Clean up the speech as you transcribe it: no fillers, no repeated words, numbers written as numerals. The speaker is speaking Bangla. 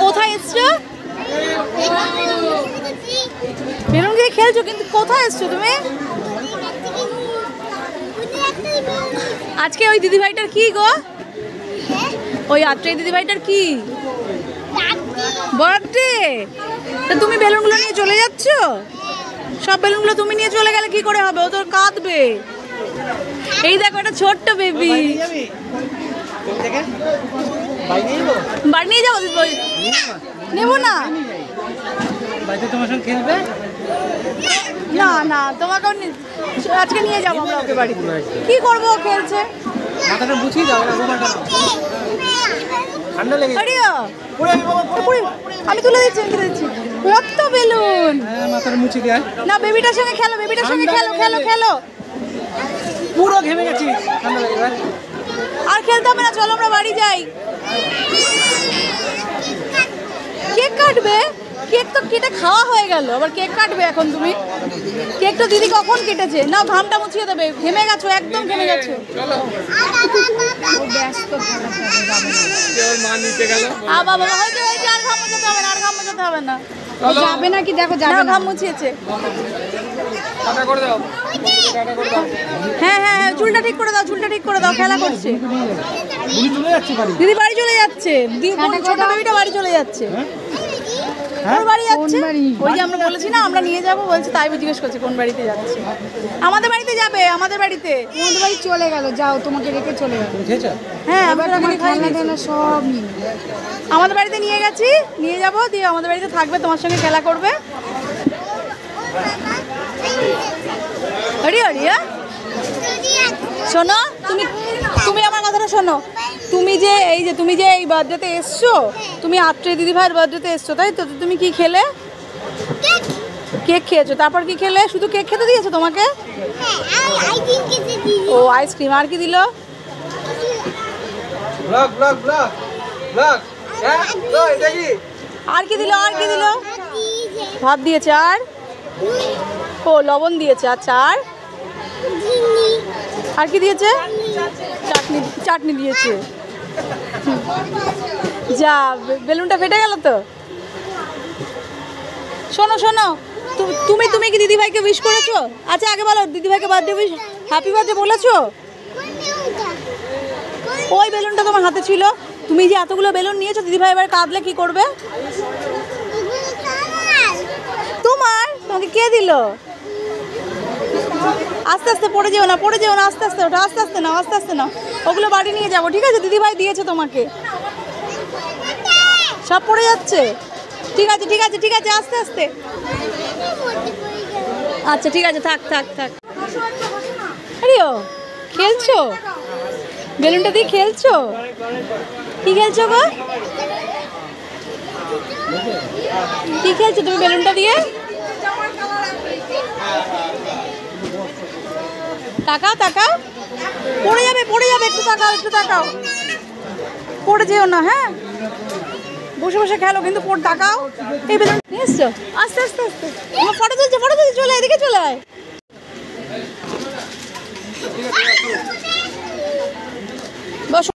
কোথায় এসছো? বেলুন দিয়ে খেলছো, কিন্তু কোথায় এসছো তুমি? আজকে ওই দিদিভাইটার কি গো? ওই আত্রেয় দিদিভাইটার কি বার্থডে? তা তুমি বেলুনগুলো নিয়ে চলে যাচ্ছ? সব বেলুনগুলো তুমি নিয়ে চলে গেলে কি করে হবে? ও তো কাঁদবে। এই দেখো একটা ছোট্ট বেবি। বাড়ি নিয়ে যাবো? নেবো না। তোমার সঙ্গে খেলবে না না, তোমাকে আজকে নিয়ে যাবো আমরা ওকে বাড়িতে। কি করবো? ও খেলছে। মাথাটা মুছিয়ে দাও না, ঠান্ডা লেগে আমি তুলে দিচ্ছি, কত বেলুন। মাথাটা মুছিয়ে দেয় না, বেবিটার সঙ্গে খেলো, বেবিটার সঙ্গে খেলো খেলো খেলো। পুরো ঘেমে গেছি, ঠান্ডা লেগে। আর খেলতে হবে না, চলো আমরা বাড়ি যাই। কেক কাটবে? কেক তো কেটে খাওয়া হয়ে গেল, আবার কেক কাটবে এখন তুমি? কেক তো দিদি কখন কেটেছে। না, ঘামটা মুছিয়ে দেবে, ঘেমে গেছো, একদম ঘেমে গেছো। বাবা হয়েছে হয়েছে, আর ঘাম মুছাতে হবে না, আর ঘাম মুছাতে হবে না। যাবে নাকি দেখো, যাবে ঘাম মুছিয়েছে। হ্যাঁ হ্যাঁ হ্যাঁ, চুলটা ঠিক করে দাও, চুলটা ঠিক করে দাও, খেলা করছে। দিদি বাড়ি চলে যাচ্ছে, ছোট বেবিটা বাড়ি চলে যাচ্ছে। কোন বাড়ি যাচ্ছে? ওই যে আমরা বলেছি না আমরা নিয়ে যাবো, বলছে তাই জিজ্ঞেস করছে কোন বাড়িতে যাচ্ছে। আমাদের বাড়িতে যাবে, আমাদের বাড়িতে। তোমাদের বাড়ি চলে গেল, যাও, তোমাকে রেখে চলে গেল। হ্যাঁ, এবার তোমার খেলনা টেলনা সব নিয়ে আমাদের বাড়িতে নিয়ে গেছি, নিয়ে যাবো, দিয়ে আমাদের বাড়িতে থাকবে, তোমার সঙ্গে খেলা করবে। শোনো, তুমি আমার কথাটা শোনো। তুমি যে এই বার্থডেতে এসছো, তুমি আত্রেয় দিদিভাইয়ের বার্থডেতে এসছো, তাই তো? তুমি কি খেলে? কেক খেয়েছো, তারপর কি খেলে? শুধু কেক খেতে দিয়েছো তোমাকে? ও আইসক্রিম। আর কি দিল? আর কি দিল? আর কি দিল? ভাত দিয়েছে। আর ও লবণ দিয়েছে। আচ্ছা, আর কি দিয়েছে? চাটনি দিয়েছে। যা, বেলুনটা ফেটে গেল তো। শোনো তুমি কি দিদিভাইকে উইশ করেছো? আচ্ছা আগে বলো, দিদিভাইকে বার্থডে উইশ, হ্যাপি বার্থডে বলেছো? ওই বেলুনটা তোমার হাতে ছিল। তুমি যে এতগুলো বেলুন নিয়েছো, দিদিভাই এবার কাঁদলে কি করবে? তোমাকে কে দিল? আস্তে আস্তে পড়ে যেও না, আস্তে আস্তে ওটা, আস্তে আস্তে নাও। ওগুলো বাড়ি নিয়ে যাবো, ঠিক আছে? দিদিভাই দিয়েছে তোমাকে। সব পড়ে যাচ্ছে। ঠিক আছে, আস্তে আস্তে। আচ্ছা ঠিক আছে, থাক। আরে ও খেলছো, বেলুনটা দিয়ে খেলছো? কি খেলছো গো? কি খেলছো তুমি বেলুনটা দিয়ে? তাকাও, পড়ে যাবে, একটু তাকাও, পড়ে যেও না। হ্যাঁ, বসে খেলো, কিন্তু তাকাও। এই বেলুন নিয়ে এসছো? আস্তে আমার ফটো তুলছে, চলে এদিকে চলে আয়।